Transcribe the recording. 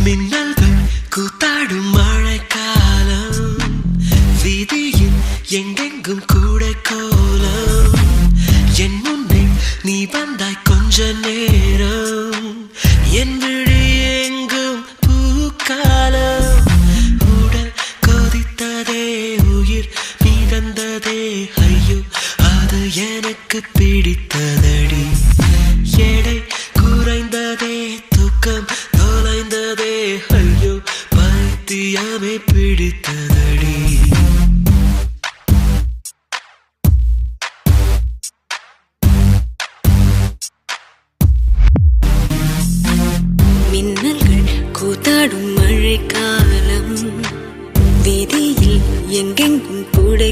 மின்னல்கள் கூத்தாடும் மழைக்காலம், வீதியில் எங்கெங்கும் கூட கோலம். என் முன்னே நீ வந்தாய் கொஞ்ச நேரம், என் விழி எங்கும் பூக்காலம். உடல் கொதித்ததே, உயிர் மிதந்ததே, ஐயோ அது எனக்கு பிடித்ததடி. எடை குறைந்ததே, தூக்கம் தொலைந்ததே, ஐயோ பைத்தியமே பிடித்ததடி. மின்னல்கள் கூத்தாடும் மழைக்காலம், வீதியில் எங்கெங்கும் கூடை